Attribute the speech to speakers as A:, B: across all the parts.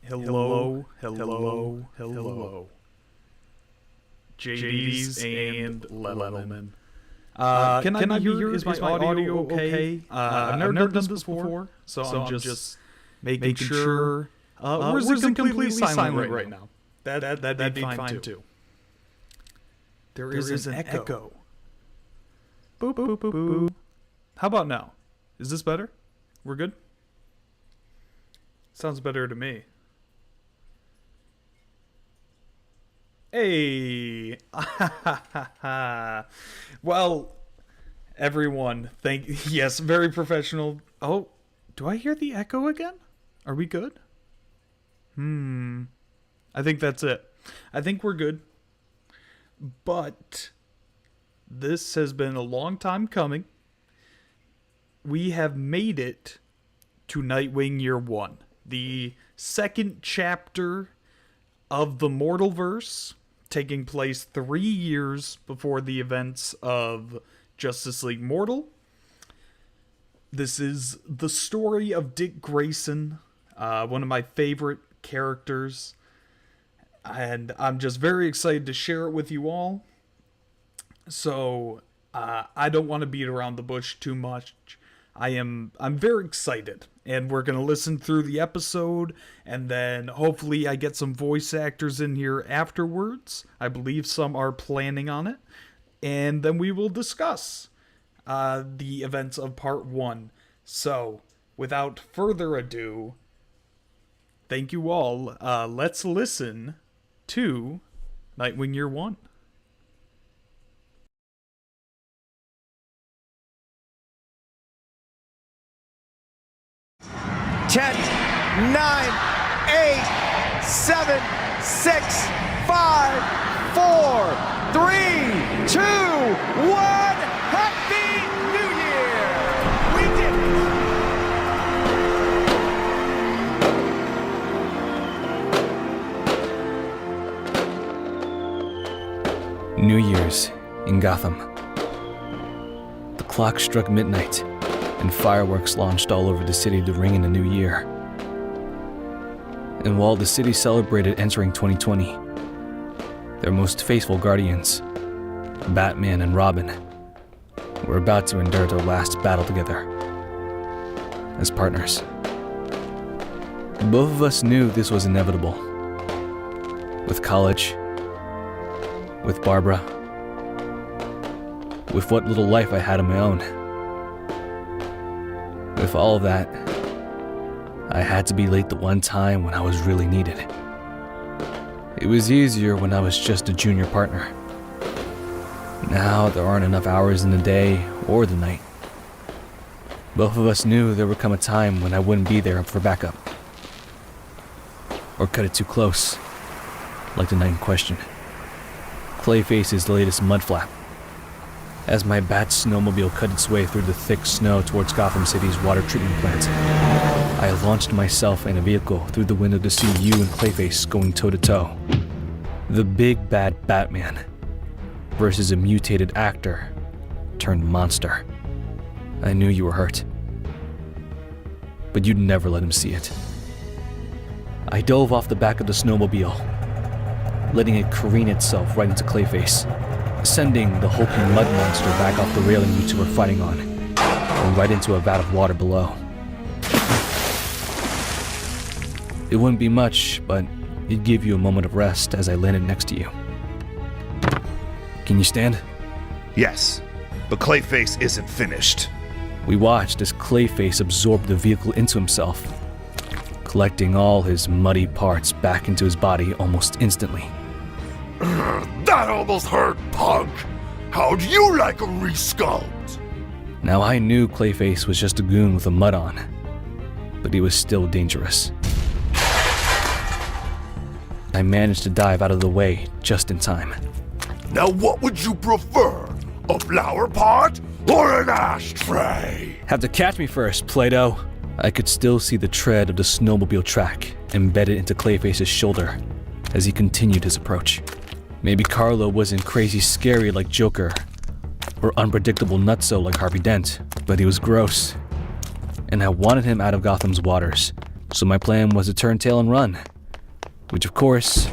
A: Hello. JD's and Lettleman. Can I hear? Is my audio okay? I've never done this before, so I'm just making sure. We're completely silent right now. That'd be fine too. There is an echo. Boop, boop, boop, boop. How about now? Is this better? We're good? Sounds better to me. Hey! Well, everyone, yes, very professional. Oh, do I hear the echo again? Are we good? I think that's it. I think we're good. But this has been a long time coming. We have made it to Nightwing Year 1, the second chapter of the Mortalverse, taking place 3 years before the events of Justice League Mortal. This is the story of Dick Grayson, one of my favorite characters, and I'm just very excited to share it with you all. So I don't want to beat around the bush too much. I'm very excited, and we're gonna listen through the episode, and then hopefully I get some voice actors in here afterwards. I believe some are planning on it, and then we will discuss the events of part 1. So without further ado, thank you all. Let's listen to Nightwing Year 1.
B: 10, 9, 8, 7, 6, 5, 4, 3, 2, 1. Happy New Year! We did it!
C: New Year's in Gotham. The clock struck midnight, and fireworks launched all over the city to ring in the new year. And while the city celebrated entering 2020, their most faithful guardians, Batman and Robin, were about to endure their last battle together as partners. Both of us knew this was inevitable. With college, with Barbara, with what little life I had of my own. With all of that, I had to be late the one time when I was really needed. It was easier when I was just a junior partner. Now there aren't enough hours in the day or the night. Both of us knew there would come a time when I wouldn't be there for backup. Or cut it too close, like the night in question. Clayface's latest mudflap. As my bat snowmobile cut its way through the thick snow towards Gotham City's water treatment plant, I launched myself in a vehicle through the window to see you and Clayface going toe-to-toe. The big bad Batman versus a mutated actor turned monster. I knew you were hurt, but you'd never let him see it. I dove off the back of the snowmobile, letting it careen itself right into Clayface, sending the hulking mud monster back off the railing you two were fighting on, and right into a vat of water below. It wouldn't be much, but it'd give you a moment of rest as I landed next to you. Can you stand?
D: Yes, but Clayface isn't finished.
C: We watched as Clayface absorbed the vehicle into himself, collecting all his muddy parts back into his body almost instantly.
D: That almost hurt, punk! How'd you like a resculpt?
C: Now I knew Clayface was just a goon with a mud on, but he was still dangerous. I managed to dive out of the way just in time.
D: Now what would you prefer? A flower pot or an ashtray?
C: Have to catch me first, Plato. I could still see the tread of the snowmobile track embedded into Clayface's shoulder as he continued his approach. Maybe Carlo wasn't crazy scary like Joker, or unpredictable nutso like Harvey Dent, but he was gross. And I wanted him out of Gotham's waters, so my plan was to turn tail and run, which of course,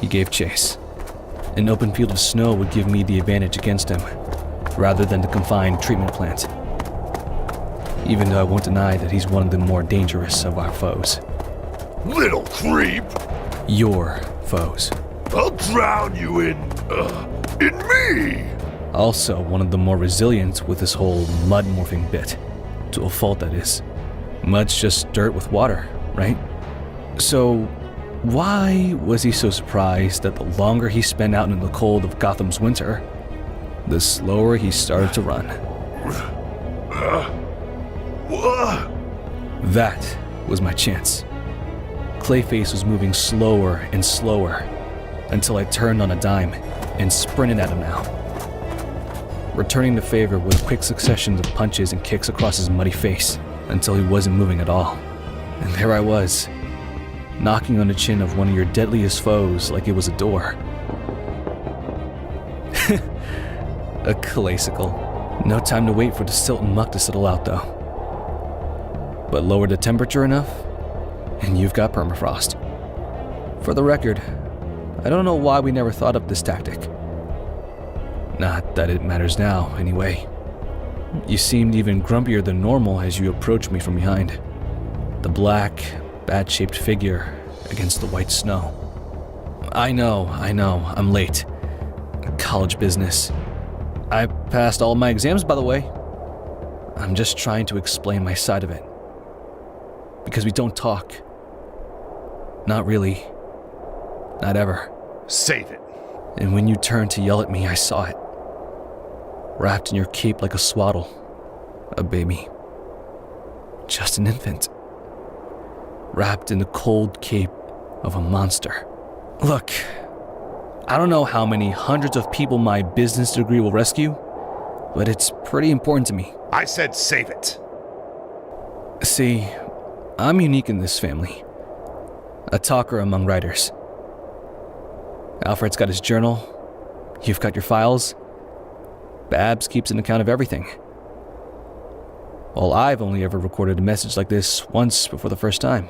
C: he gave chase. An open field of snow would give me the advantage against him, rather than the confined treatment plant. Even though I won't deny that he's one of the more dangerous of our foes.
D: Little creep!
C: Your foes.
D: I'll drown you in me!
C: Also one of the more resilient with this whole mud morphing bit. To a fault, that is. Mud's just dirt with water, right? So, why was he so surprised that the longer he spent out in the cold of Gotham's winter, the slower he started to run? That was my chance. Clayface was moving slower and slower until I turned on a dime and sprinted at him now, returning the favor with a quick succession of punches and kicks across his muddy face until he wasn't moving at all. And there I was, knocking on the chin of one of your deadliest foes like it was a door. A classical. No time to wait for the silt and muck to settle out though. But lower the temperature enough, and you've got permafrost. For the record, I don't know why we never thought of this tactic. Not that it matters now, anyway. You seemed even grumpier than normal as you approached me from behind. The black, bat-shaped figure against the white snow. I know, I'm late. College business. I passed all my exams, by the way. I'm just trying to explain my side of it. Because we don't talk. Not really. Not ever.
D: Save it.
C: And when you turned to yell at me, I saw it. Wrapped in your cape like a swaddle. A baby. Just an infant. Wrapped in the cold cape of a monster. Look, I don't know how many hundreds of people my business degree will rescue, but it's pretty important to me.
D: I said save it.
C: See, I'm unique in this family. A talker among writers. Alfred's got his journal. You've got your files. Babs keeps an account of everything. Well, I've only ever recorded a message like this once before the first time.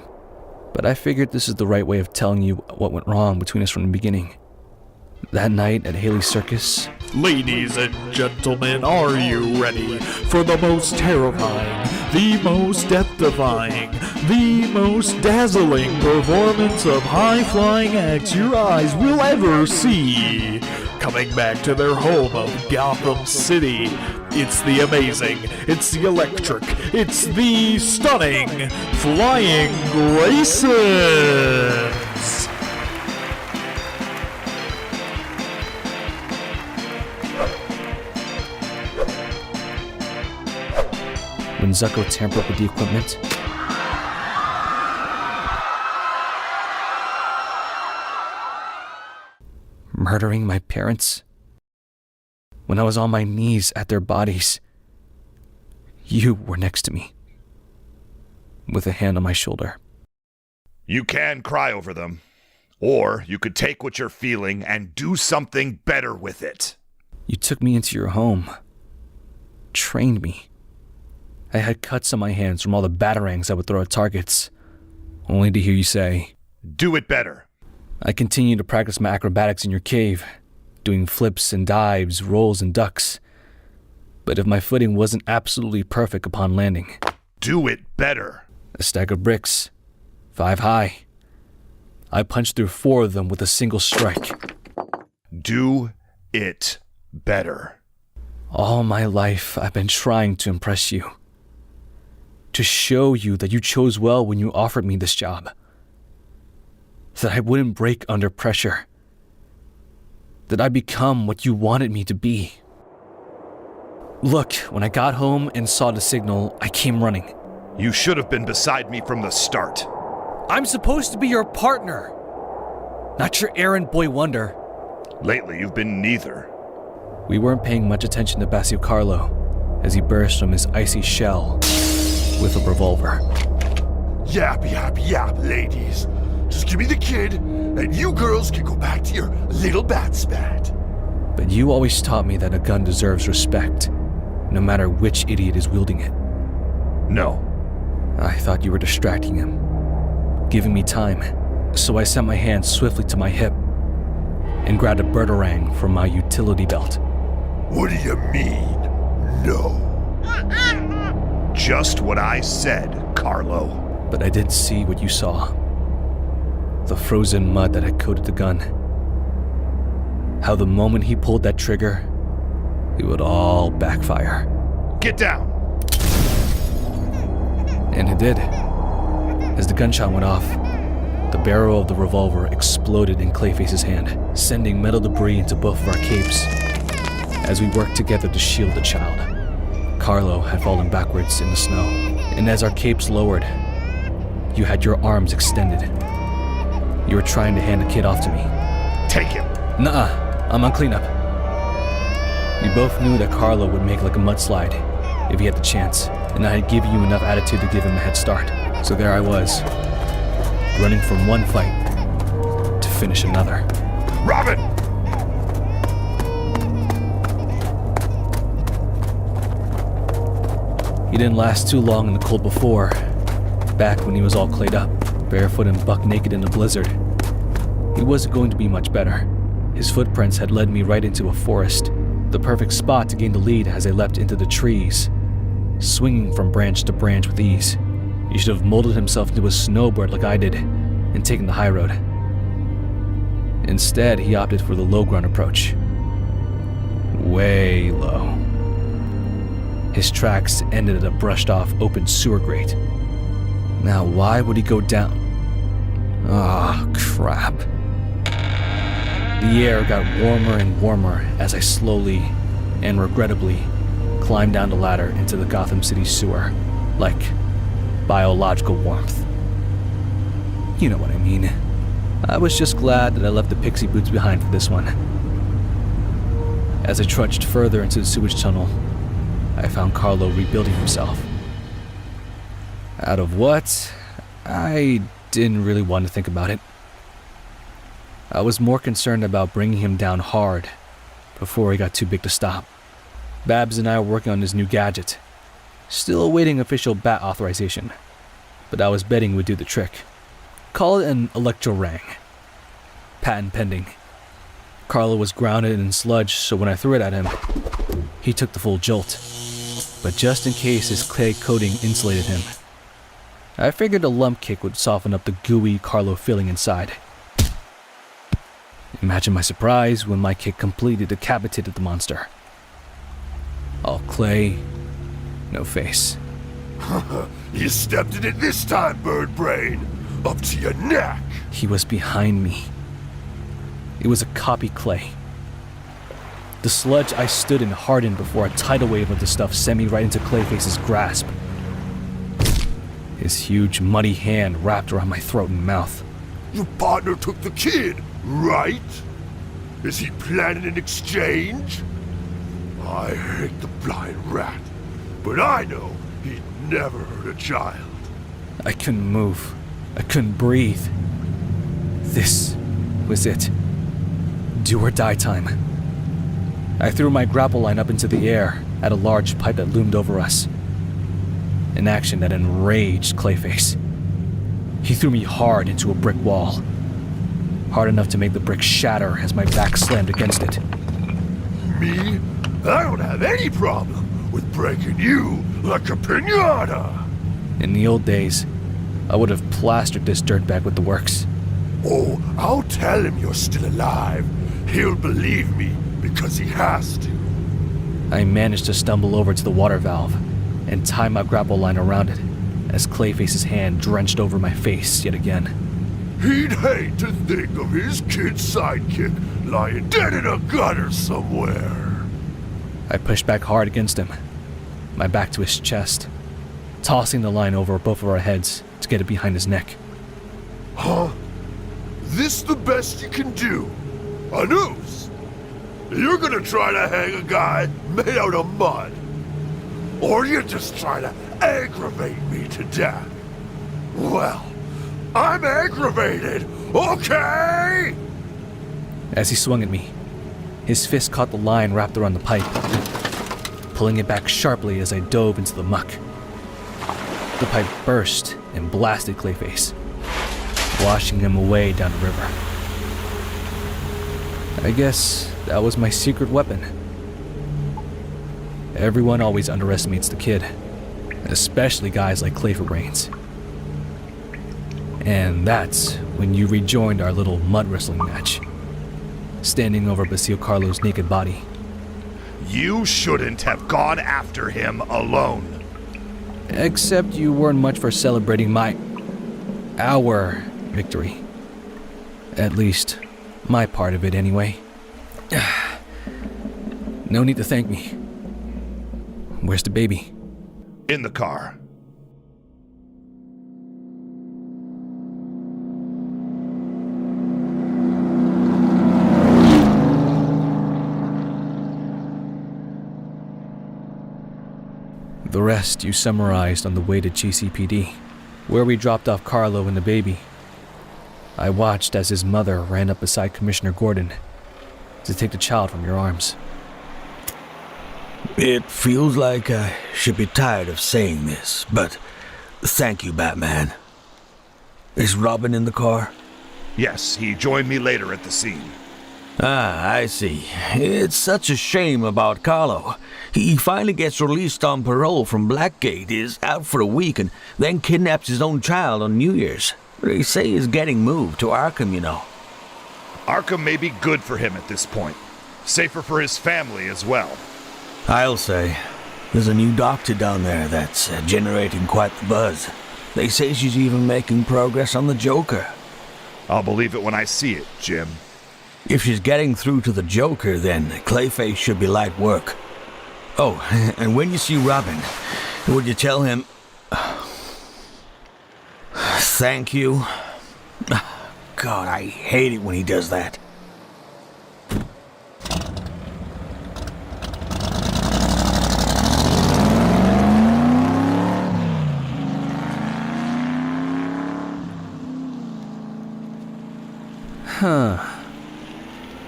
C: But I figured this is the right way of telling you what went wrong between us from the beginning. That night at Haley's Circus.
A: Ladies and gentlemen, are you ready for the most terrifying, the most death-defying, the most dazzling performance of high-flying acts your eyes will ever see? Coming back to their home of Gotham City, it's the amazing, it's the electric, it's the stunning Flying Graysons!
C: When Zucco tampered with the equipment, murdering my parents. When I was on my knees at their bodies, you were next to me, with a hand on my shoulder.
D: You can cry over them. Or you could take what you're feeling and do something better with it.
C: You took me into your home, trained me. I had cuts on my hands from all the batarangs I would throw at targets, only to hear you say,
D: do it better.
C: I continued to practice my acrobatics in your cave, doing flips and dives, rolls and ducks. But if my footing wasn't absolutely perfect upon landing,
D: do it better.
C: A stack of bricks, 5 high. I punched through 4 of them with a single strike.
D: Do it better.
C: All my life, I've been trying to impress you. To show you that you chose well when you offered me this job. That I wouldn't break under pressure. That I'd become what you wanted me to be. Look, when I got home and saw the signal, I came running.
D: You should have been beside me from the start.
C: I'm supposed to be your partner, not your errand boy wonder.
D: Lately, you've been neither.
C: We weren't paying much attention to Bassio Carlo as he burst from his icy shell with a revolver.
D: Yap, yap, yap, ladies. Just give me the kid, and you girls can go back to your little bat spat.
C: But you always taught me that a gun deserves respect, no matter which idiot is wielding it.
D: No.
C: I thought you were distracting him, giving me time. So I sent my hand swiftly to my hip and grabbed a birdarang from my utility belt.
D: What do you mean, no?
E: Just what I said, Carlo.
C: But I did see what you saw. The frozen mud that had coated the gun. How the moment he pulled that trigger, it would all backfire.
E: Get down!
C: And it did. As the gunshot went off, the barrel of the revolver exploded in Clayface's hand, sending metal debris into both of our capes as we worked together to shield the child. Carlo had fallen backwards in the snow, and as our capes lowered, you had your arms extended. You were trying to hand the kid off to me.
E: Take him.
C: Nuh-uh, I'm on cleanup. We both knew that Carlo would make like a mudslide if he had the chance, and I had given you enough attitude to give him a head start. So there I was, running from one fight to finish another.
E: Robin!
C: He didn't last too long in the cold before, back when he was all clayed up, barefoot and buck naked in a blizzard. He wasn't going to be much better. His footprints had led me right into a forest, the perfect spot to gain the lead as I leapt into the trees, swinging from branch to branch with ease. He should have molded himself into a snowbird like I did and taken the high road. Instead, he opted for the low ground approach. Way low. His tracks ended at a brushed-off open sewer grate. Now, why would he go down? Ah, crap. The air got warmer and warmer as I slowly and regrettably climbed down the ladder into the Gotham City sewer, like biological warmth. You know what I mean. I was just glad that I left the pixie boots behind for this one. As I trudged further into the sewage tunnel, I found Carlo rebuilding himself. Out of what? I didn't really want to think about it. I was more concerned about bringing him down hard before he got too big to stop. Babs and I were working on his new gadget, still awaiting official bat authorization, but I was betting we'd do the trick. Call it an electro-rang. Patent pending. Carlo was grounded in sludge, so when I threw it at him, he took the full jolt. But just in case his clay coating insulated him, I figured a lump kick would soften up the gooey Carlo feeling inside. Imagine my surprise when my kick completely decapitated the monster. All clay, no face.
D: You stepped in it this time, bird brain. Up to your neck.
C: He was behind me. It was a copy clay. The sludge I stood in hardened before a tidal wave of the stuff sent me right into Clayface's grasp. His huge, muddy hand wrapped around my throat and mouth.
D: Your partner took the kid, right? Is he planning an exchange? I hate the blind rat, but I know he'd never hurt a child.
C: I couldn't move. I couldn't breathe. This was it. Do or die time. I threw my grapple line up into the air at a large pipe that loomed over us. An action that enraged Clayface. He threw me hard into a brick wall. Hard enough to make the brick shatter as my back slammed against it.
D: Me? I don't have any problem with breaking you like a piñata.
C: In the old days, I would have plastered this dirtbag with the works.
D: Oh, I'll tell him you're still alive. He'll believe me because he has to.
C: I managed to stumble over to the water valve and tie my grapple line around it as Clayface's hand drenched over my face yet again.
D: He'd hate to think of his kid's sidekick lying dead in a gutter somewhere.
C: I pushed back hard against him, my back to his chest, tossing the line over both of our heads to get it behind his neck.
D: Huh? This the best you can do? A noose? You're gonna try to hang a guy made out of mud? Or you're just trying to aggravate me to death? Well, I'm aggravated, okay?
C: As he swung at me, his fist caught the line wrapped around the pipe, pulling it back sharply as I dove into the muck. The pipe burst and blasted Clayface. washing him away down the river. I guess that was my secret weapon. Everyone always underestimates the kid, especially guys like Clayfabrains. And that's when you rejoined our little mud wrestling match, standing over Basil Carlo's naked body.
E: You shouldn't have gone after him alone.
C: Except you weren't much for celebrating our victory. At least, my part of it anyway. No need to thank me. Where's the baby?
E: In the car.
C: The rest you summarized on the way to GCPD, where we dropped off Carlo and the baby. I watched as his mother ran up beside Commissioner Gordon to take the child from your arms.
F: It feels like I should be tired of saying this, but thank you, Batman. Is Robin in the car?
E: Yes, he joined me later at the scene.
F: Ah, I see. It's such a shame about Carlo. He finally gets released on parole from Blackgate, is out for a week, and then kidnaps his own child on New Year's. They say he's getting moved to Arkham, you know.
E: Arkham may be good for him at this point. Safer for his family as well.
F: I'll say. There's a new doctor down there that's generating quite the buzz. They say she's even making progress on the Joker.
E: I'll believe it when I see it, Jim.
F: If she's getting through to the Joker, then Clayface should be light work. Oh, and when you see Robin, would you tell him... Thank you? God, I hate it when he does that.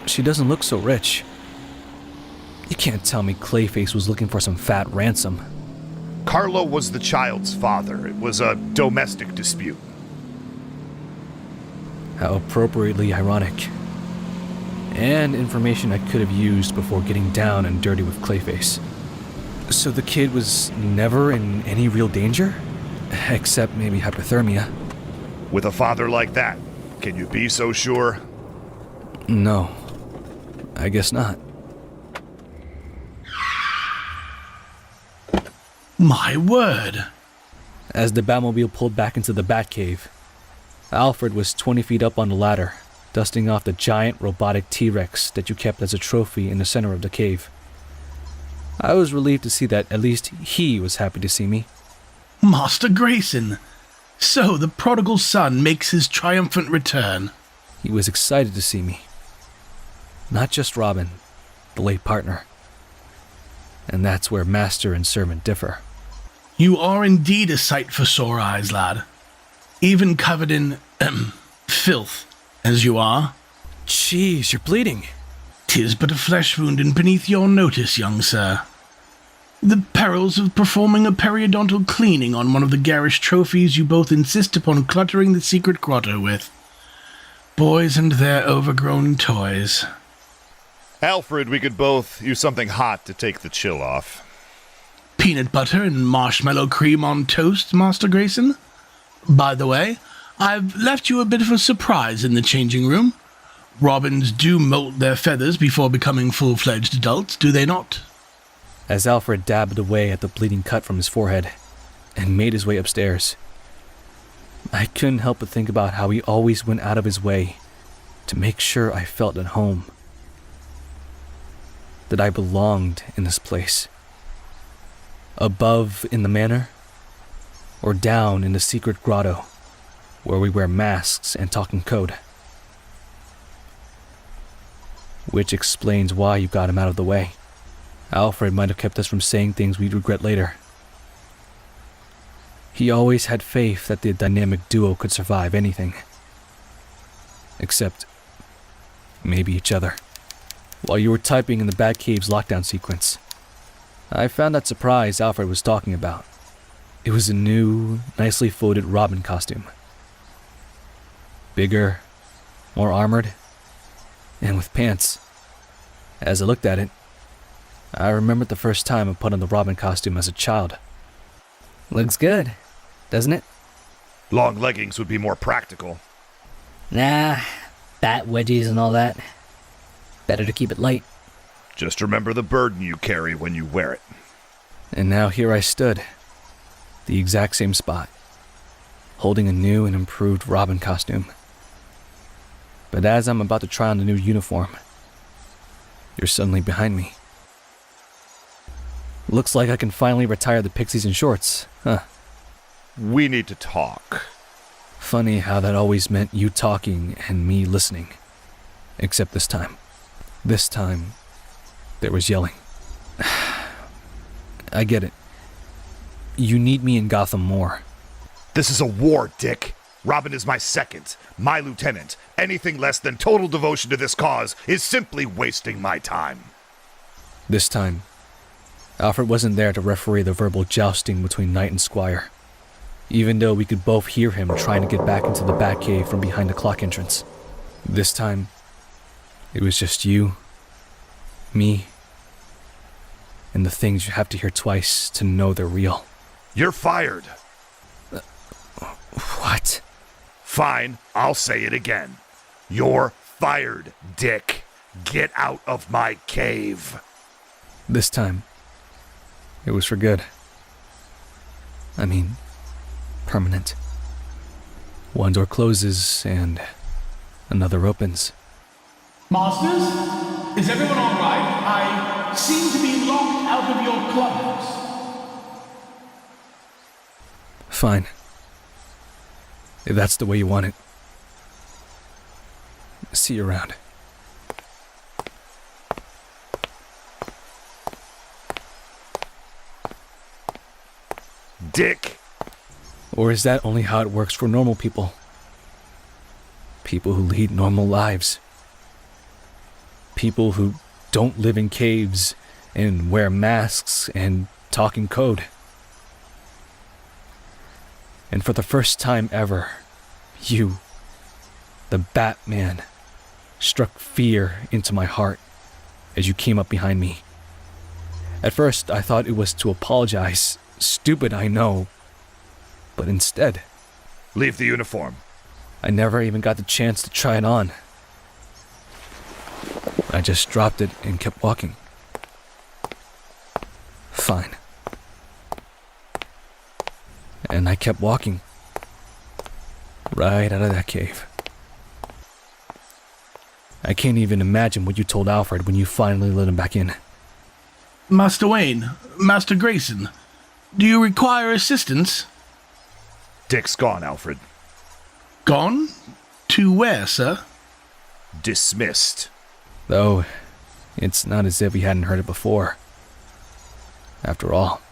C: She doesn't look so rich. You can't tell me Clayface was looking for some fat ransom.
E: Carlo was the child's father. It was a domestic dispute.
C: How appropriately ironic. And information I could have used before getting down and dirty with Clayface. So the kid was never in any real danger? Except maybe hypothermia.
E: With a father like that, can you be so sure?
C: No. I guess not.
G: My word.
C: As the Batmobile pulled back into the Batcave, Alfred was 20 feet up on the ladder, dusting off the giant robotic T-Rex that you kept as a trophy in the center of the cave. I was relieved to see that at least he was happy to see me.
G: Master Grayson. So the prodigal son makes his triumphant return.
C: He was excited to see me. Not just Robin, the late partner. And that's where master and servant differ.
G: You are indeed a sight for sore eyes, lad. Even covered in, filth, as you are.
C: Jeez, you're bleeding.
G: 'Tis but a flesh wound and beneath your notice, young sir. The perils of performing a periodontal cleaning on one of the garish trophies you both insist upon cluttering the secret grotto with. Boys and their overgrown toys.
E: Alfred, we could both use something hot to take the chill off.
G: Peanut butter and marshmallow cream on toast, Master Grayson? By the way, I've left you a bit of a surprise in the changing room. Robins do molt their feathers before becoming full-fledged adults, do they not?
C: As Alfred dabbed away at the bleeding cut from his forehead and made his way upstairs, I couldn't help but think about how he always went out of his way to make sure I felt at home. That I belonged in this place. Above in the manor, or down in the secret grotto, where we wear masks and talk in code. Which explains why you got him out of the way. Alfred might have kept us from saying things we'd regret later. He always had faith that the dynamic duo could survive anything. Except, maybe each other. While you were typing in the Batcave's lockdown sequence, I found that surprise Alfred was talking about. It was a new, nicely folded Robin costume. Bigger, more armored, and with pants. As I looked at it, I remembered the first time I put on the Robin costume as a child.
H: Looks good, doesn't it?
E: Long leggings would be more practical.
H: Nah, bat wedgies and all that. Better to keep it light.
E: Just remember the burden you carry when you wear it.
C: And now here I stood, the exact same spot, holding a new and improved Robin costume. But as I'm about to try on the new uniform, you're suddenly behind me. Looks like I can finally retire the pixies and shorts, huh?
E: We need to talk.
C: Funny how that always meant you talking and me listening. Except this time. This time, there was yelling. I get it. You need me in Gotham more.
E: This is a war, Dick. Robin is my second, my lieutenant. Anything less than total devotion to this cause is simply wasting my time.
C: This time, Alfred wasn't there to referee the verbal jousting between Knight and Squire, even though we could both hear him trying to get back into the Batcave from behind the clock entrance. This time, it was just you, me, and the things you have to hear twice to know they're real.
E: You're fired.
C: What?
E: Fine, I'll say it again. You're fired, Dick. Get out of my cave.
C: This time, it was for good. I mean, permanent. One door closes and another opens.
G: Masters, is everyone all right? I seem to be locked out of your clubhouse.
C: Fine. If that's the way you want it. See you around.
E: Dick.
C: Or is that only how it works for normal people? People who lead normal lives. People who don't live in caves and wear masks and talk in code. And for the first time ever, you, the Batman, struck fear into my heart as you came up behind me. At first, I thought it was to apologize. Stupid, I know. But instead,
E: Leave the uniform.
C: I never even got the chance to try it on. I just dropped it and kept walking. Fine. And I kept walking. Right out of that cave. I can't even imagine what you told Alfred when you finally let him back in.
G: Master Wayne, Master Grayson, do you require assistance?
E: Dick's gone, Alfred.
G: Gone? To where, sir?
E: Dismissed.
C: Though, it's not as if we hadn't heard it before. After all,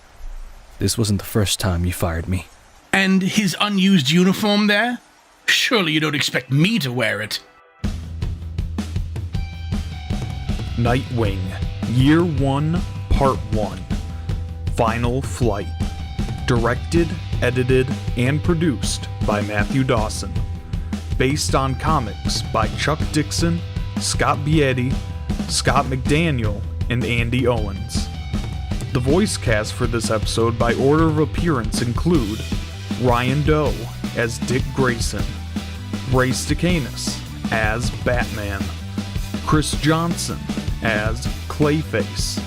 C: this wasn't the first time you fired me.
G: And his unused uniform there? Surely you don't expect me to wear it.
A: Nightwing, Year 1, Part 1. Final Flight. Directed, edited, and produced by Matthew Dawson. Based on comics by Chuck Dixon, Scott Bietti, Scott McDaniel, and Andy Owens. The voice cast for this episode by order of appearance include Ryan Doe as Dick Grayson, Ray Stacanis as Batman, Chris Johnson as Clayface,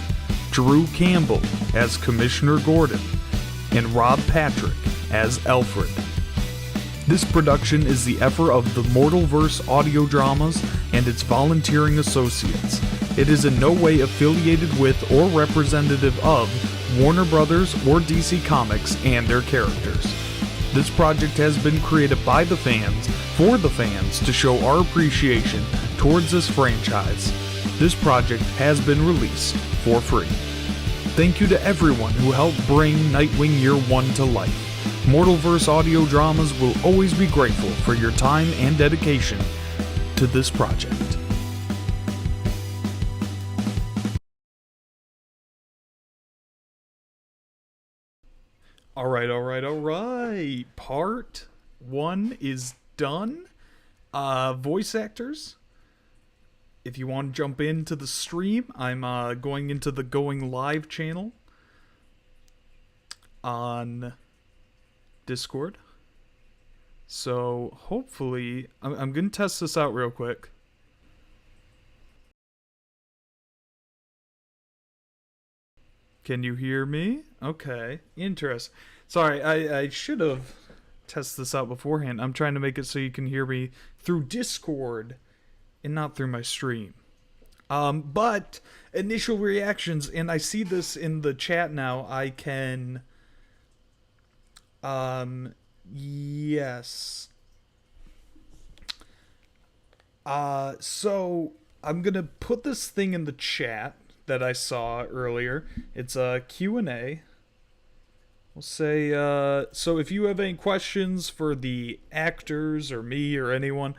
A: Drew Campbell as Commissioner Gordon, and Rob Patrick as Alfred. This production is the effort of the Mortalverse Audio Dramas and its volunteering associates. It is in no way affiliated with or representative of Warner Brothers or DC Comics and their characters. This project has been created by the fans, for the fans, to show our appreciation towards this franchise. This project has been released for free. Thank you to everyone who helped bring Nightwing Year 1 to life. Mortalverse Audio Dramas will always be grateful for your time and dedication to this project. All right. Part 1 is done. Voice actors. If you want to jump into the stream, I'm going into the Going Live channel on Discord. So hopefully, I'm going to test this out real quick. Can you hear me? Okay, interesting. Sorry, I should have tested this out beforehand. I'm trying to make it so you can hear me through Discord and not through my stream. But initial reactions, and I see this in the chat now. I can, yes. So I'm gonna put this thing in the chat that I saw earlier. It's a Q&A. We'll say, so if you have any questions for the actors or me or anyone,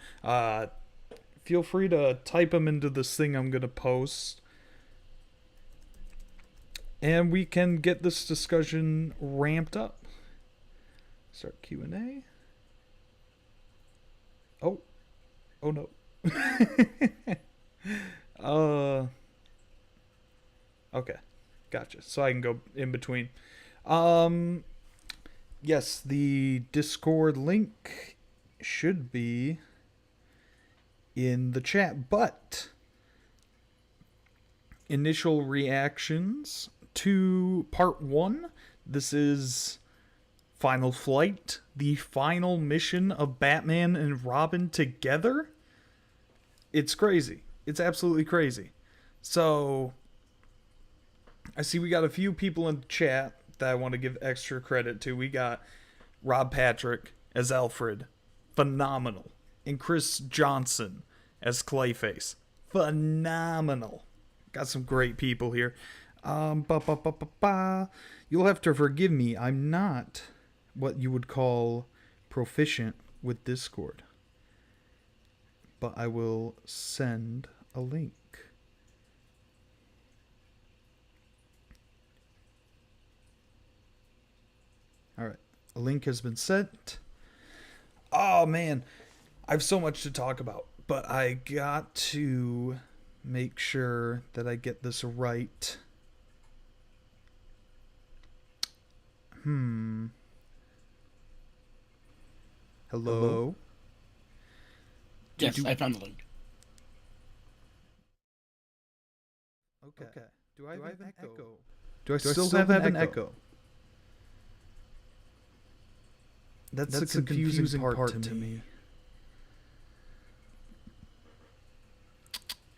A: feel free to type them into this thing I'm going to post. And we can get this discussion ramped up. Start Q&A. Oh no. Okay. Gotcha. So I can go in between. Yes, the Discord link should be in the chat, but initial reactions to part 1. This is Final Flight, the final mission of Batman and Robin together. It's crazy. It's absolutely crazy. So I see we got a few people in the chat that I want to give extra credit to. We got Rob Patrick as Alfred. Phenomenal. And Chris Johnson as Clayface. Phenomenal. Got some great people here. You'll have to forgive me. I'm not what you would call proficient with Discord. But I will send a link. Alright, a link has been sent. Oh man, I have so much to talk about, but I got to make sure that I get this right. Hello?
G: Yes, I found the link.
A: Okay. Do I have an echo? Do I still have an echo? That's the confusing part to me.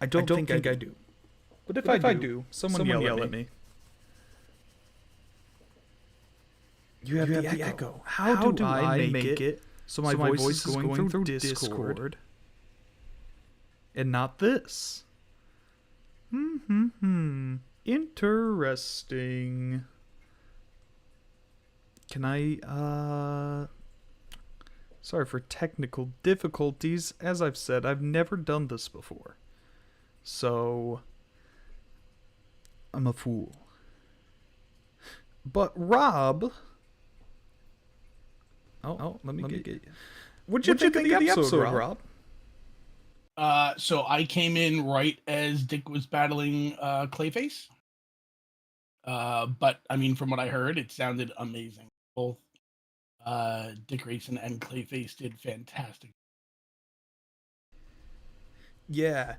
A: I don't think I do. But if I do, someone yell at me. You have the echo. How do I make it so my voice is going through Discord and not this? Interesting. Can I, sorry for technical difficulties. As I've said, I've never done this before. So, I'm a fool. But Rob... Oh, let me get you. What'd you think of the episode, Rob?
G: So I came in right as Dick was battling Clayface. But, I mean, from what I heard, it sounded amazing. Both Dick Grayson and Clayface did fantastic.
A: Yeah.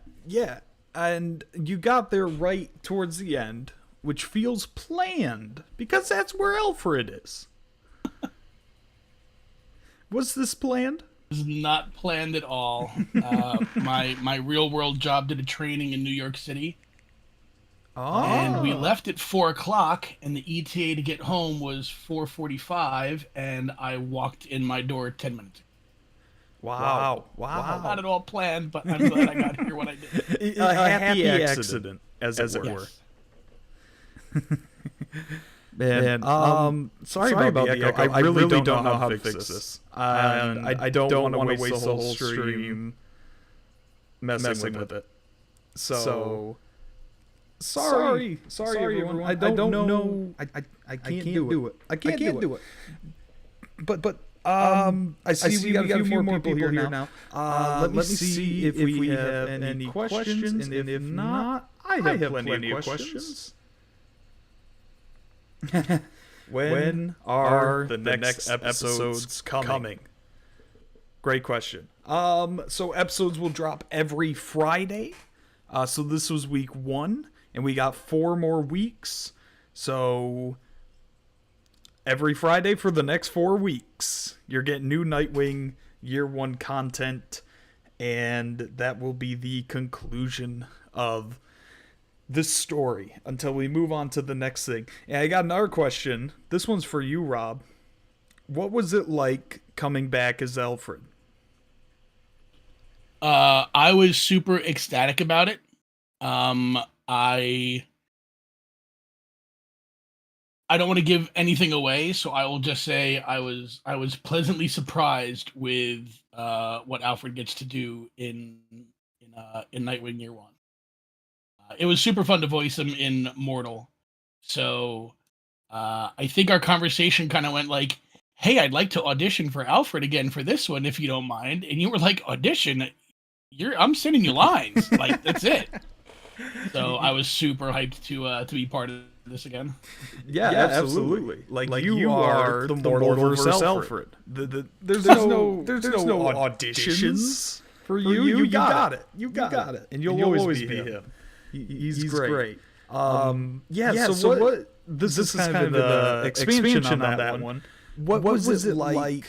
A: And you got there right towards the end, which feels planned, because that's where Alfred is. Was this planned?
G: It was not planned at all. My real world job did a training in New York City.
A: Oh.
G: And we left at 4 o'clock, and the ETA to get home was 4:45, and I walked in my door 10 minutes ago.
A: Wow.
G: Not at all planned, but I'm glad I got here when I did.
A: A happy accident, as it were. Man, sorry about the echo. I really don't know how to fix this. And I don't want to waste the whole stream messing with it. So sorry everyone. I don't know. I can't do it. I can't do it. But I see we got a few more people here now. Let me see if we have any questions, and if not, I have plenty of questions. When are the next episodes coming? Great question. So episodes will drop every Friday. So this was week 1, and we got 4 more weeks. So every Friday for the next 4 weeks, you're getting new Nightwing Year 1 content, and that will be the conclusion of this story until we move on to the next thing. And I got another question. This one's for you, Rob. What was it like coming back as Alfred?
G: I was super ecstatic about it. I don't want to give anything away, so I will just say I was pleasantly surprised with what Alfred gets to do in Nightwing Year 1. It was super fun to voice him in Mortal. So I think our conversation kind of went like, "Hey, I'd like to audition for Alfred again for this one, if you don't mind." And you were like, "Audition? I'm sending you lines. Like, that's it." So I was super hyped to be part of this again.
A: Yeah, absolutely. Like you are the Mortal versus Alfred. There's no auditions for you. You got it. You got it. And you'll always be him. He's great. So what? This is kind of the expansion on that one. What was it like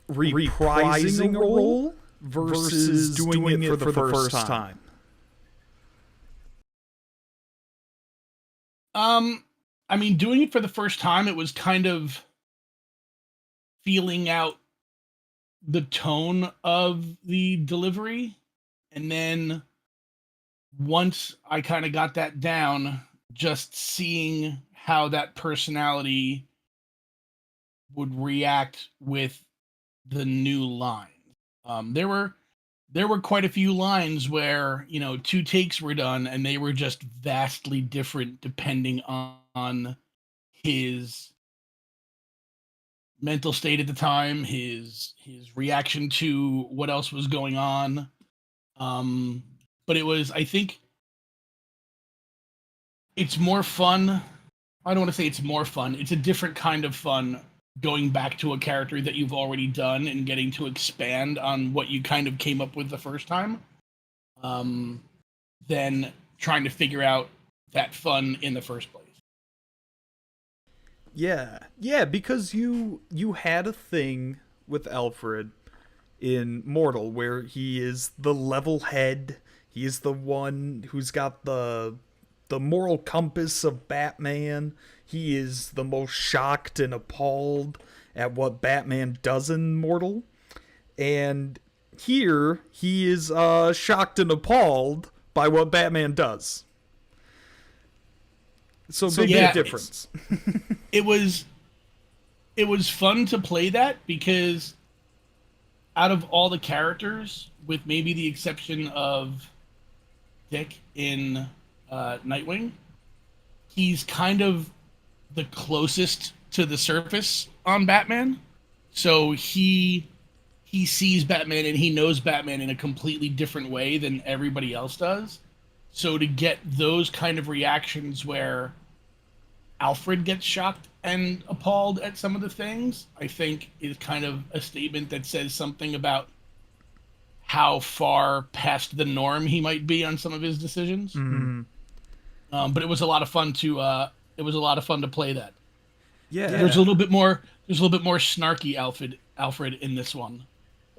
A: reprising a role versus doing it for the first time?
G: I mean, doing it for the first time, it was kind of feeling out the tone of the delivery. And then once I kind of got that down, just seeing how that personality would react with the new line. There were quite a few lines where, 2 takes were done and they were just vastly different depending on his mental state at the time, his reaction to what else was going on. But I think it's more fun. I don't want to say it's more fun. It's a different kind of fun going back to a character that you've already done and getting to expand on what you kind of came up with the first time, than trying to figure out that fun in the first place.
A: Yeah, because you had a thing with Alfred in Mortal where he is the level head. He is the one who's got the moral compass of Batman. He is the most shocked and appalled at what Batman does in Mortal. And here, he is shocked and appalled by what Batman does. So big difference.
G: It was fun to play that because out of all the characters, with maybe the exception of Dick in Nightwing, he's kind of the closest to the surface on Batman. So he sees Batman and he knows Batman in a completely different way than everybody else does. So to get those kind of reactions where Alfred gets shocked and appalled at some of the things, I think is kind of a statement that says something about how far past the norm he might be on some of his decisions.
A: Mm-hmm.
G: But it was a lot of fun to play that.
A: Yeah.
G: There's a little bit more snarky Alfred in this one.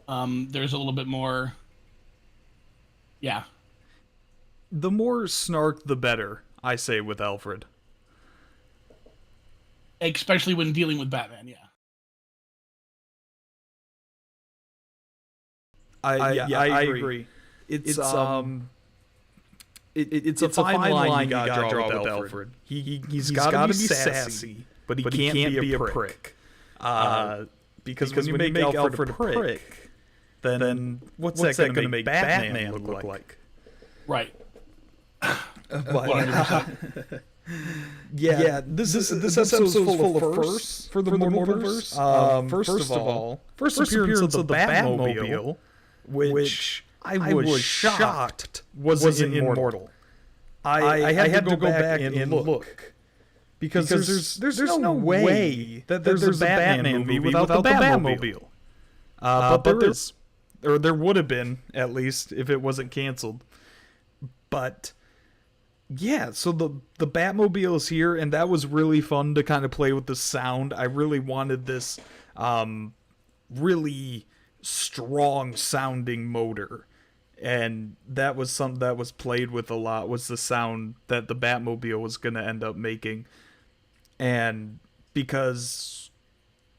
G: There's a little bit more. Yeah.
A: The more snark, the better, I say, with Alfred.
G: Especially when dealing with Batman, yeah.
A: I agree. It's a fine line you gotta draw with Alfred. He's gotta be sassy, but he can't be a prick. Because when you make Alfred a prick, then what's that gonna make Batman look like?
G: Right.
A: 100%. Yeah, this episode's full of firsts for the Mortalverse. First of all, first appearance of the Batmobile, which I was shocked wasn't immortal. I had to go back and look because there's no way that there's a Batman movie without the Batmobile. But there is, or there would have been at least if it wasn't canceled. But yeah, so the Batmobile is here, and that was really fun to kind of play with the sound. I really wanted this really strong sounding motor, and that was something that was played with a lot, was the sound that the Batmobile was going to end up making. And because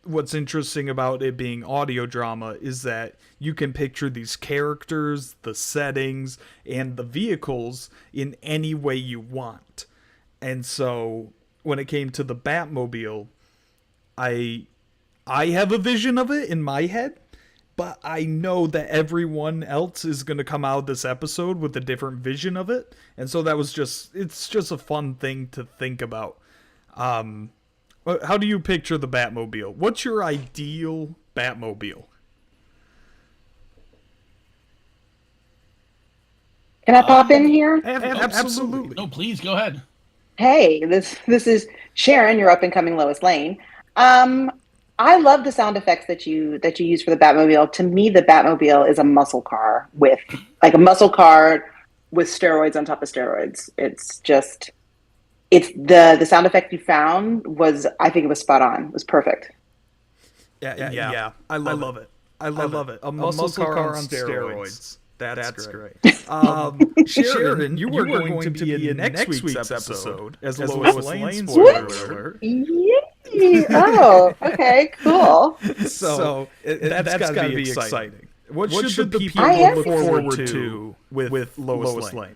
A: what's interesting about it being audio drama is that you can picture these characters, the settings, and the vehicles in any way you want. And so when it came to the Batmobile, I have a vision of it in my head, but I know that everyone else is going to come out of this episode with a different vision of it. And so it's just a fun thing to think about. How do you picture the Batmobile? What's your ideal Batmobile?
I: Can I pop in here?
A: Absolutely.
G: No, please go ahead.
I: Hey, this is Sharon, your up and coming Lois Lane. I love the sound effects that you use for the Batmobile. To me, the Batmobile is a muscle car with steroids on top of steroids. It's the sound effect you found I think it was spot on. It was perfect.
A: Yeah. I love it. I love it. A muscle car on steroids. That's great. Sharon, you were going to be in next week's episode as Lois Lane. Spoiler alert.
I: Yay! Oh, okay, cool.
A: So that's got to be exciting. What should the people look forward to with Lois Lane?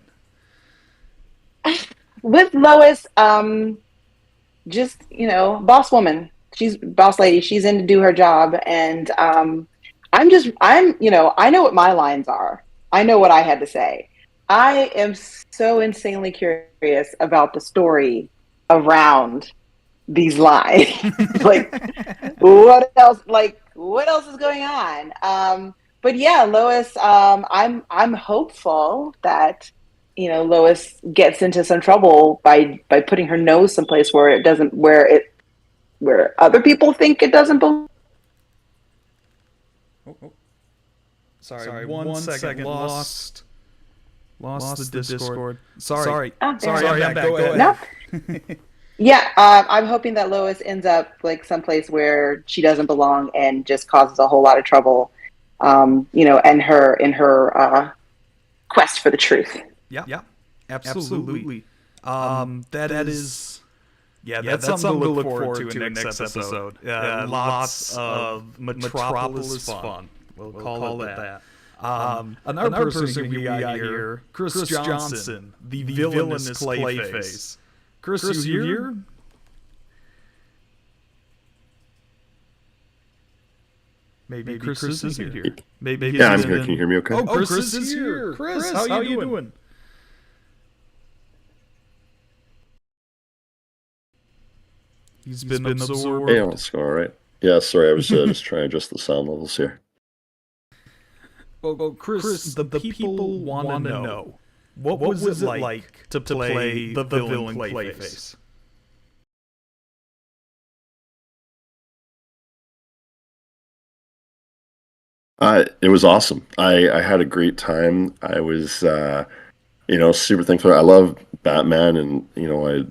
I: With Lois, just, boss woman. She's boss lady. She's in to do her job. And I know what my lines are. I know what I had to say. I am so insanely curious about the story around these lines. What else is going on? But yeah, Lois, I'm hopeful that Lois gets into some trouble by putting her nose someplace where it doesn't, where other people think it doesn't belong.
A: Sorry, one second. Lost the Discord. Sorry. I'm back. Go ahead.
I: No. Yeah, I'm hoping that Lois ends up someplace where she doesn't belong and just causes a whole lot of trouble. And her quest for the truth.
A: Yeah, absolutely. That is that's something to look forward to in next episode. Lots of Metropolis fun. We'll call it that. Another person we got here, Chris Johnson, the villainous Clayface. Chris, you here? Maybe Chris isn't here. Maybe
J: I'm here. Can you hear me okay?
A: Oh, Chris is here. Chris, how you doing? He's been absorbed.
J: Hey, it's going all right. Yeah, sorry, I was just trying to adjust the sound levels here.
A: Well, Chris, the people want to know, what was it like to play the villain Clayface?
J: It was awesome. I had a great time. I was, super thankful. I love Batman, and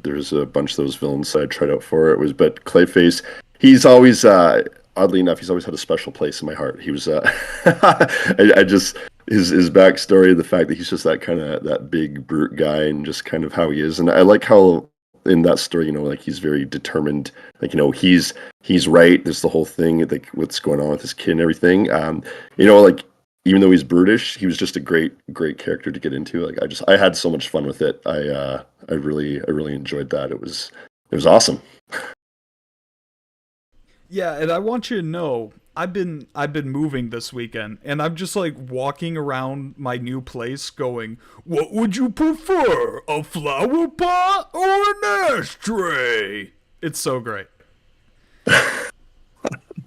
J: there's a bunch of those villains that I tried out for. But Clayface, he's always, oddly enough, he's always had a special place in my heart. He was, his backstory, the fact that he's just that big brute guy, and just kind of how he is, and I like how in that story, he's very determined. He's right. There's the whole thing, what's going on with his kid and everything. Even though he's brutish, he was just a great character to get into. I had so much fun with it. I really enjoyed that. It was awesome.
A: Yeah, and I want you to know, I've been moving this weekend, and I'm just like walking around my new place going, what would you prefer, a flower pot or an ashtray? It's so great.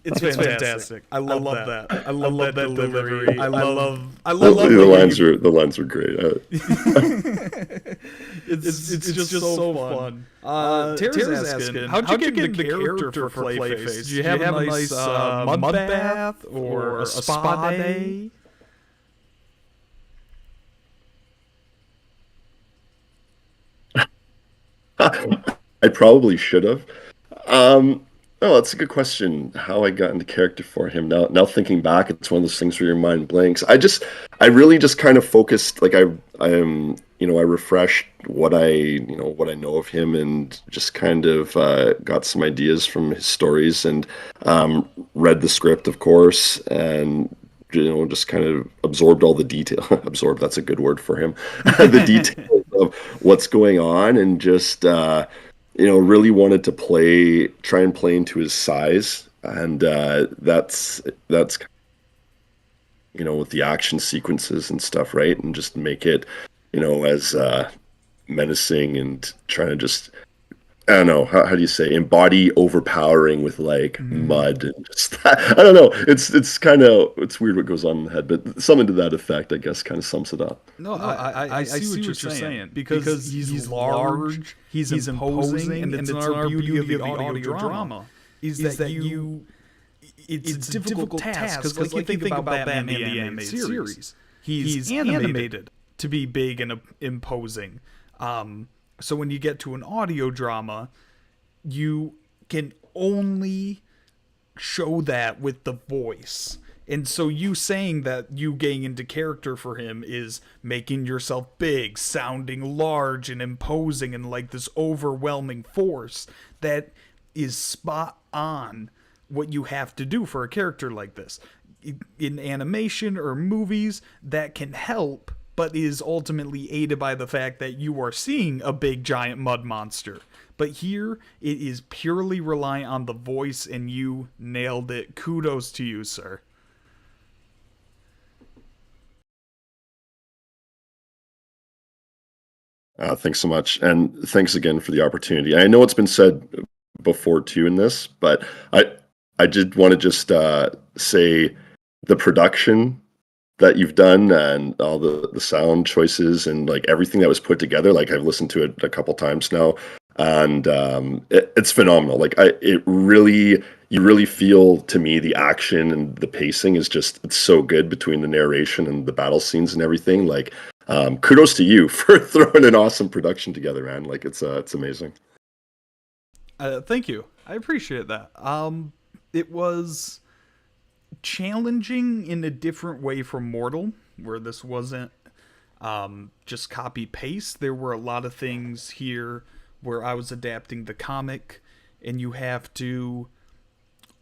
A: It's fantastic. I love that. I love that delivery. I love
J: the lines are great.
A: It's just so fun. Tara's asking, how'd you get into character for Clayface? Do you have a nice mud bath or a spa day?
J: I probably should have. Oh, that's a good question. How I got into character for him. Now thinking back, it's one of those things where your mind blanks. I really just kind of focused. Like I refreshed what I know of him, and just kind of got some ideas from his stories, and read the script, of course, and just kind of absorbed all the detail. Absorb, that's a good word for him. The details of what's going on, and just really wanted to try and play into his size, and that's with the action sequences and stuff, right? And just make it, as menacing, and trying to just, I don't know, how do you say, embody overpowering with like mud and just I don't know. It's weird what goes on in the head, but something to that effect, I guess, kind of sums it up.
A: No, I see what you're saying, because he's large, he's imposing, and it's our beauty of the audio drama is that it's a difficult task, because like you think about Batman the animated series, he's animated to be big and imposing. So when you get to an audio drama, you can only show that with the voice. And so you saying that you getting into character for him is making yourself big, sounding large and imposing, and like this overwhelming force that is spot on what you have to do for a character like this. In animation or movies, that can help, but is ultimately aided by the fact that you are seeing a big giant mud monster. But here, it is purely reliant on the voice, and you nailed it. Kudos to you, sir.
J: Thanks so much, and thanks again for the opportunity. I know it's been said before too in this, but I did want to just say the production that you've done, and all the sound choices, and like everything that was put together. Like, I've listened to it a couple times now, and it's phenomenal. Like, you really feel, to me, the action and the pacing is it's so good between the narration and the battle scenes and everything. Like, kudos to you for throwing an awesome production together, man. Like, it's amazing.
A: Thank you. I appreciate that. It was challenging in a different way from Mortal, where this wasn't just copy paste. There were a lot of things here where I was adapting the comic, and you have to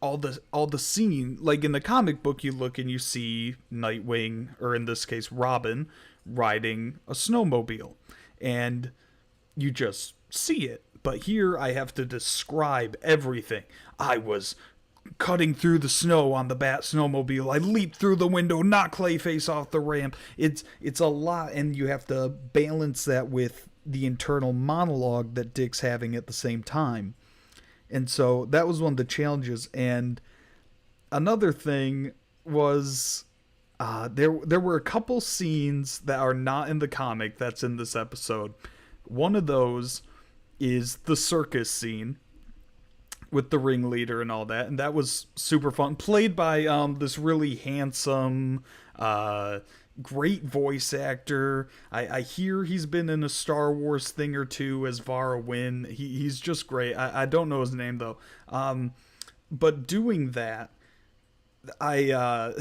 A: all the scene, like in the comic book, you look and you see Nightwing, or in this case Robin, riding a snowmobile, and you just see it. But here I have to describe everything. I was cutting through the snow on the Bat snowmobile. I leaped through the window, knocked Clayface off the ramp. It's a lot, and you have to balance that with the internal monologue that Dick's having at the same time. And so that was one of the challenges. And another thing was there were a couple scenes that are not in the comic that's in this episode. One of those is the circus scene with the ringleader and all that, and that was super fun. Played by this really handsome, great voice actor. I hear he's been in a Star Wars thing or two as Vara Wynn. He's just great. I don't know his name though. But doing that, I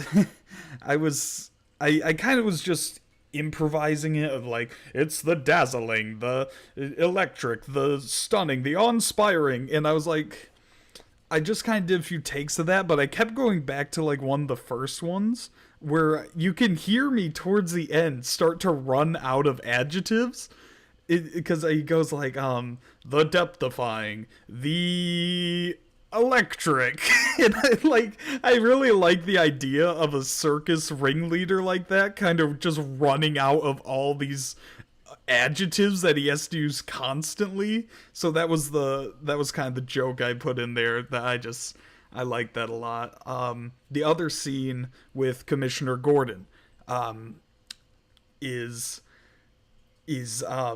A: kind of was just improvising it, of like, it's the dazzling, the electric, the stunning, the awe-inspiring, and I was like, I just kind of did a few takes of that, but I kept going back to like one of the first ones where you can hear me towards the end start to run out of adjectives, because he goes like, the depth-defying, the electric. And I really like the idea of a circus ringleader like that, kind of just running out of all these adjectives that he has to use constantly. So that was kind of the joke I put in there, that I like that a lot. The other scene with Commissioner Gordon is I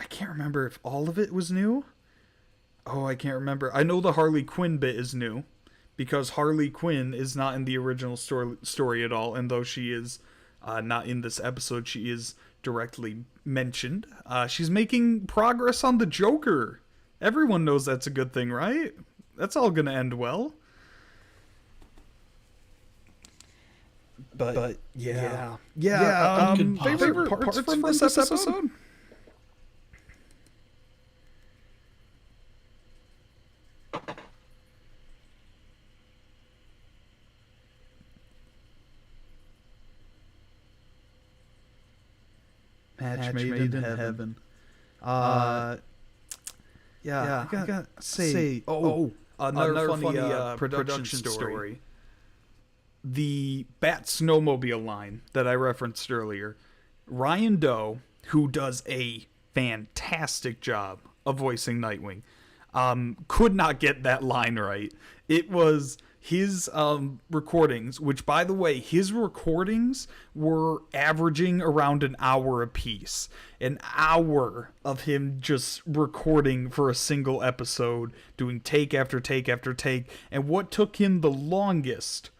A: can't remember if all of it was new. Oh, I can't remember. I know the Harley Quinn bit is new, because Harley Quinn is not in the original story at all, and though she is not in this episode, she is directly mentioned. She's making progress on the Joker. Everyone knows that's a good thing, right? That's all gonna end well. But yeah. Favorite parts from this episode? Match made in heaven. I gotta say, another funny production story. The Bat Snowmobile line that I referenced earlier. Ryan Doe, who does a fantastic job of voicing Nightwing, could not get that line right. It was his recordings, which, by the way, his recordings were averaging around an hour apiece. An hour of him just recording for a single episode, doing take after take after take. And what took him the longest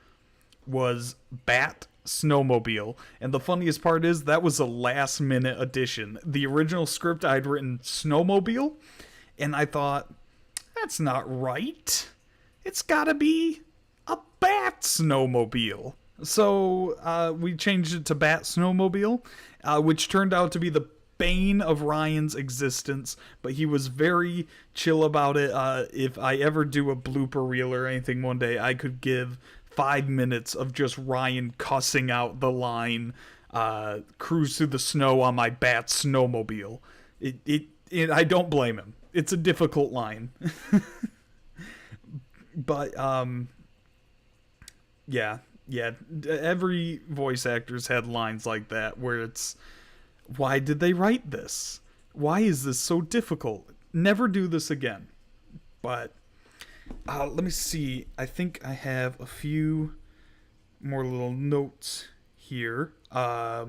A: was Bat Snowmobile. And the funniest part is that was a last minute addition. The original script I'd written Snowmobile, and I thought, that's not right. It's gotta be a Bat Snowmobile. So we changed it to Bat Snowmobile, which turned out to be the bane of Ryan's existence, but he was very chill about it. If I ever do a blooper reel or anything one day, I could give 5 minutes of just Ryan cussing out the line, cruise through the snow on my Bat Snowmobile. I don't blame him. It's a difficult line. But, yeah, every voice actor's had lines like that where it's, why did they write this? Why is this so difficult? Never do this again. But let me see. I think I have a few more little notes here. Oh,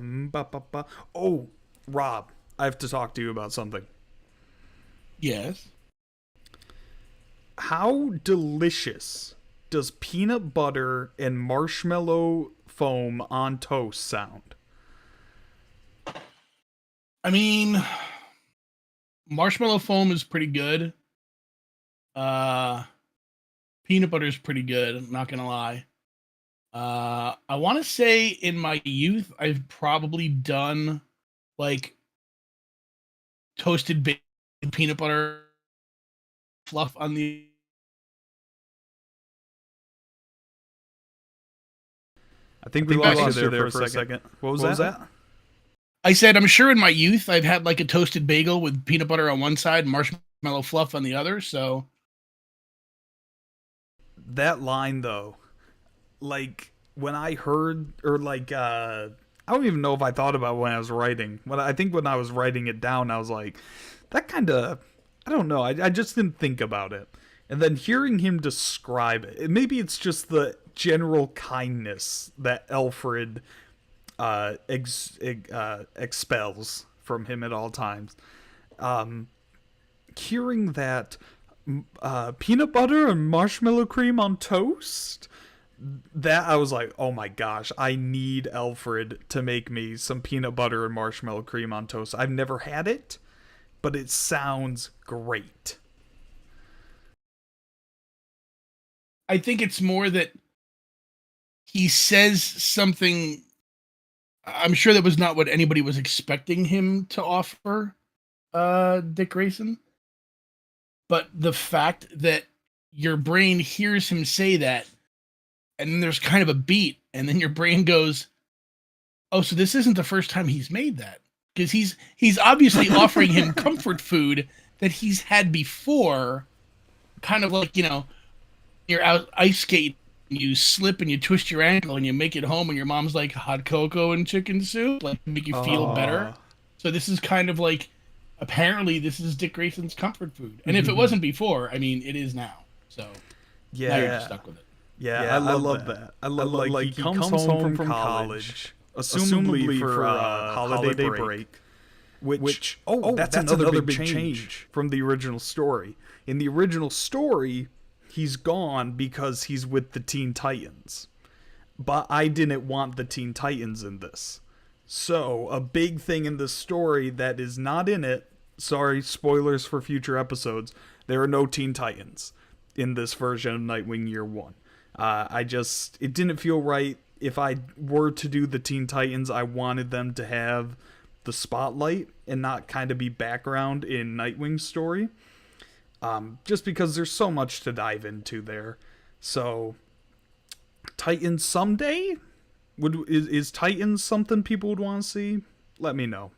A: Rob, I have to talk to you about something.
G: Yes.
A: How delicious does peanut butter and marshmallow foam on toast sound?
G: I mean, marshmallow foam is pretty good. Peanut butter is pretty good, I'm not gonna lie. I want to say in my youth, I've probably done like toasted peanut butter fluff on the.
A: I think we lost you there for a second. What was that?
G: I said, I'm sure in my youth, I've had like a toasted bagel with peanut butter on one side, marshmallow fluff on the other, so.
A: That line, though, like, when I heard, or like, I don't even know if I thought about it when I was writing. But I think when I was writing it down, I was like, that kind of, I don't know, I just didn't think about it. And then hearing him describe it, maybe it's just the general kindness that Alfred expels from him at all times. Hearing that peanut butter and marshmallow cream on toast, that I was like, oh my gosh, I need Alfred to make me some peanut butter and marshmallow cream on toast. I've never had it, but it sounds great.
G: I think it's more that he says something. I'm sure that was not what anybody was expecting him to offer, Dick Grayson. But the fact that your brain hears him say that, and then there's kind of a beat, and then your brain goes, oh, so this isn't the first time he's made that. Because he's obviously offering him comfort food that he's had before, kind of like, you're out ice skating, you slip and you twist your ankle and you make it home and your mom's like hot cocoa and chicken soup, like to make you feel better. So this is kind of like, apparently this is Dick Grayson's comfort food. And if it wasn't before, I mean, it is now. So now you're just stuck with it.
A: Yeah, I love that. I love like he comes home from college, assumably for holiday break. Which that's another big change from the original story. In the original story, he's gone because he's with the Teen Titans. But I didn't want the Teen Titans in this. So, a big thing in this story that is not in it, sorry, spoilers for future episodes, there are no Teen Titans in this version of Nightwing Year 1. It didn't feel right. If I were to do the Teen Titans, I wanted them to have the spotlight and not kind of be background in Nightwing's story. Just because there's so much to dive into there. So, Titans someday? Is Titans something people would want to see? Let me know.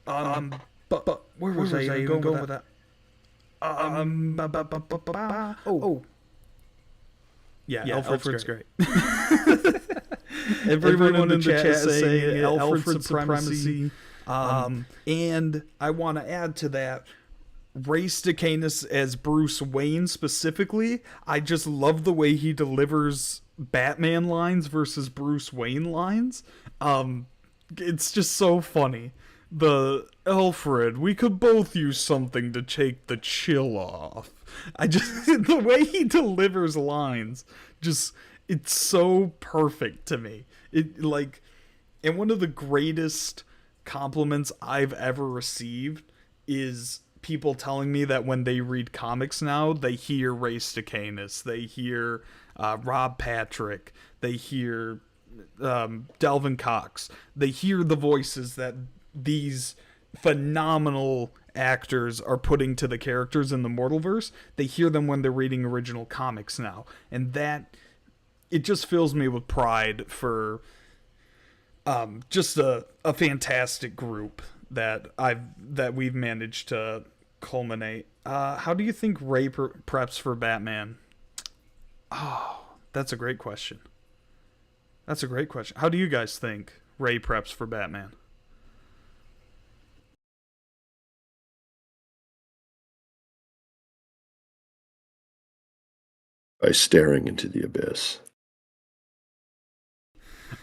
A: But where was I even going with that? Yeah, Alfred's great. Everyone in the chat is saying Alfred supremacy. And I want to add to that, Ray Stacanis as Bruce Wayne specifically. I just love the way he delivers Batman lines versus Bruce Wayne lines. It's just so funny. The Alfred, we could both use something to take the chill off. The way he delivers lines, it's so perfect to me. And one of the greatest compliments I've ever received is people telling me that when they read comics now, they hear Ray Stacanis, they hear Rob Patrick, they hear Delvin Cox, they hear the voices that these phenomenal actors are putting to the characters in the Mortalverse. They hear them when they're reading original comics now, and that it just fills me with pride for just a fantastic group that we've managed to culminate. How do you think Ray preps for Batman? Oh, that's a great question. How do you guys think Ray preps for Batman?
J: By staring into the abyss.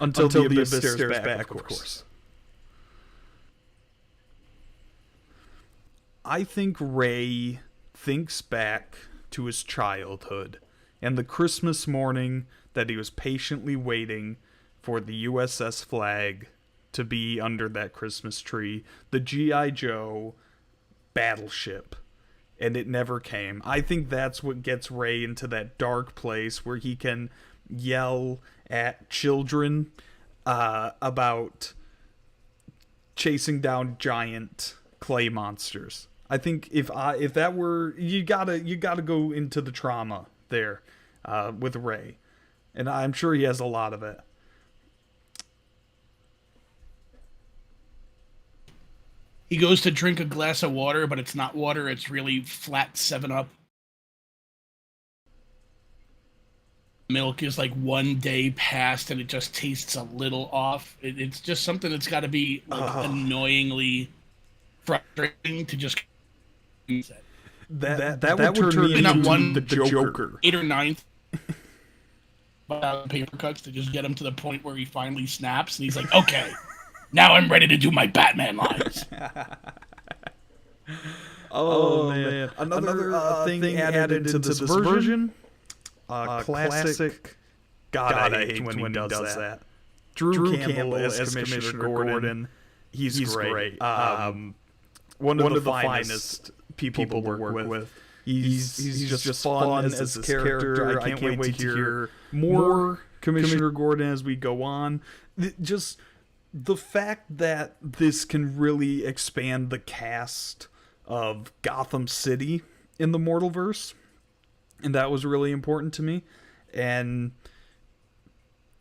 A: Until the abyss stares back, of course. I think Ray thinks back to his childhood and the Christmas morning that he was patiently waiting for the USS Flag to be under that Christmas tree, the G.I. Joe battleship, and it never came. I think that's what gets Ray into that dark place where he can yell at children about chasing down giant clay monsters. I think if that were, you gotta go into the trauma there with Ray, and I'm sure he has a lot of it.
G: He goes to drink a glass of water, but it's not water, it's really flat 7-Up. Milk is like 1 day past and it just tastes a little off. It's just something that's got to be annoyingly frustrating to just.
A: That would turn me into the Joker.
G: 8th or 9th. Paper cuts to just get him to the point where he finally snaps and he's like, okay, now I'm ready to do my Batman lines.
A: Oh man. Another thing added into this version. Classic. God, I hate when he does that. Drew Campbell as Commissioner Gordon. He's great. One of the finest people to work with. He's just fun as his character. I can't wait to hear more Commissioner Gordon as we go on. Just the fact that this can really expand the cast of Gotham City in the Mortalverse, and that was really important to me. And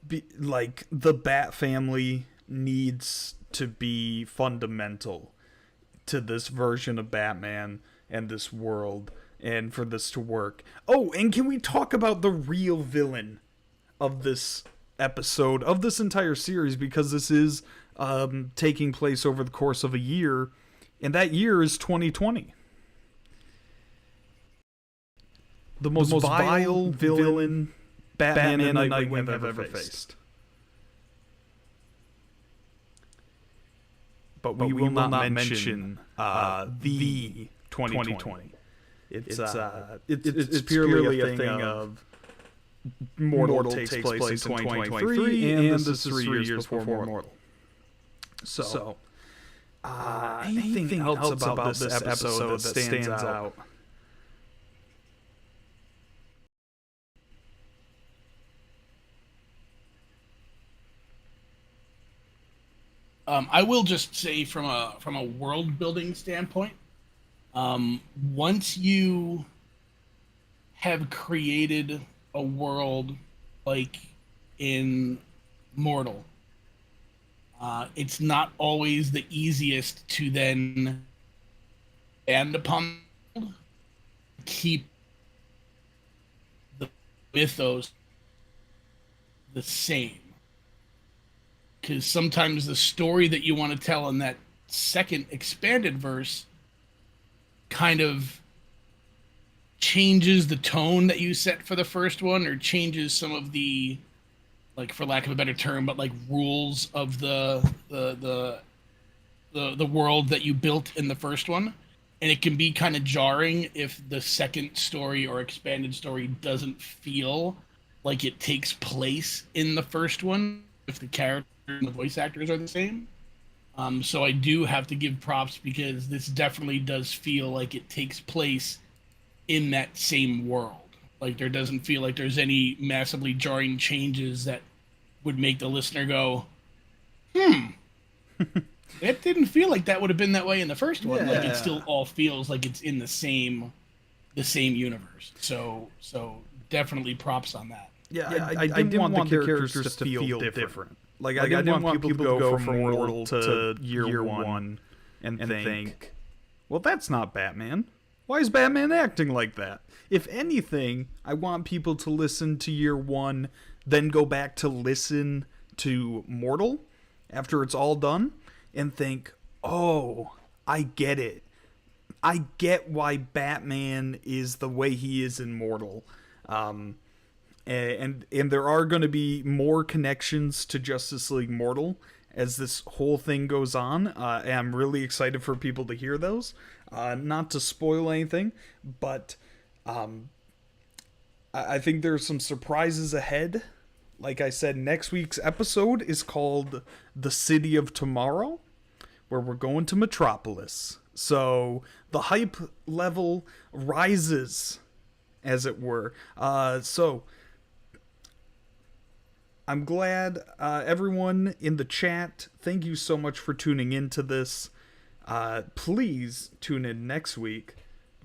A: the Bat family needs to be fundamental to this version of Batman and this world, and for this to work. Oh, and can we talk about the real villain of this episode, of this entire series, because this is taking place over the course of a year, and that year is 2020. The most vile villain Batman and Nightwing have ever faced. But we will not mention the 2020. It's purely a thing of Mortal takes place in 2023, and this is 3 years before Mortal. So, anything else about this episode that stands out?
G: I will just say from a world building standpoint, once you have created a world like in Mortal, it's not always the easiest to then expand upon, keep the mythos the same. Because sometimes the story that you want to tell in that second expanded verse kind of changes the tone that you set for the first one, or changes some of the, like, for lack of a better term, but like rules of the world that you built in the first one. And it can be kind of jarring if the second story or expanded story doesn't feel like it takes place in the first one, if the character and the voice actors are the same. So I do have to give props, because this definitely does feel like it takes place in that same world. Like, there doesn't feel like there's any massively jarring changes that would make the listener go, it didn't feel like that would have been that way in the first one. Like, it still all feels like it's in the same universe. So definitely props on that.
A: I didn't want the characters to feel different. Like, I didn't want people to go from Mortal to year one and think, well, that's not Batman. Why is Batman acting like that? If anything, I want people to listen to year one, then go back to listen to Mortal after it's all done, and think, oh, I get it. I get why Batman is the way he is in Mortal. And there are going to be more connections to Justice League Mortal as this whole thing goes on. And I'm really excited for people to hear those. Not to spoil anything, but I think there's some surprises ahead. Like I said, next week's episode is called The City of Tomorrow, where we're going to Metropolis. So the hype level rises, as it were. So I'm glad everyone in the chat, thank you so much for tuning into this. Please tune in next week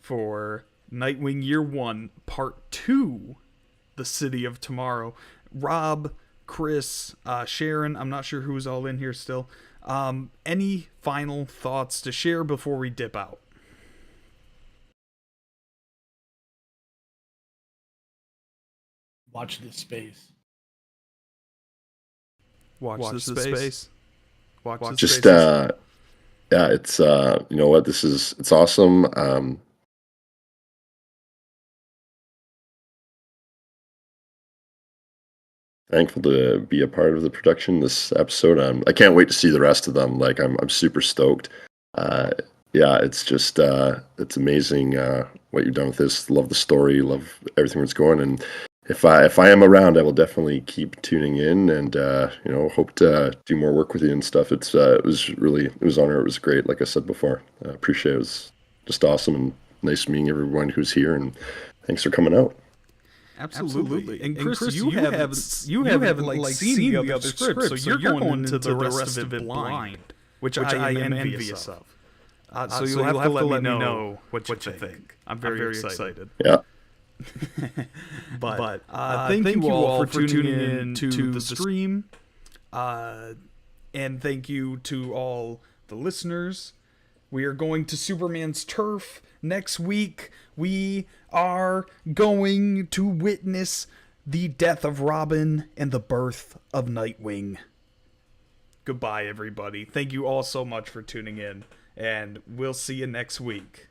A: for Nightwing Year 1, Part 2, The City of Tomorrow. Rob, Chris, Sharon, I'm not sure who's all in here still. Any final thoughts to share before we dip out?
G: Watch this space.
A: Watch this space. Watch this
J: Just
A: space.
J: yeah, it's you know what, it's awesome. Thankful to be a part of the production this episode. I can't wait to see the rest of them. Like, I'm super stoked. Yeah, it's just it's amazing what you've done with this. Love the story, love everything that's going. And if I am around, I will definitely keep tuning in, and you know, hope to do more work with you and stuff. It was an honor. It was great. Like I said before, I appreciate it. It was just awesome and nice meeting everyone who's here. And thanks for coming out.
A: Absolutely. And Chris, you haven't seen the other script, so you're going into the rest of it blind, which I am envious of. So you'll have to let me know what you think. I'm very excited.
J: Yeah.
A: But thank you all for tuning in to the stream. And thank you to all the listeners. We are going to Superman's turf next week. We are going to witness the death of Robin and the birth of Nightwing. Goodbye, everybody. Thank you all so much for tuning in, and we'll see you next week.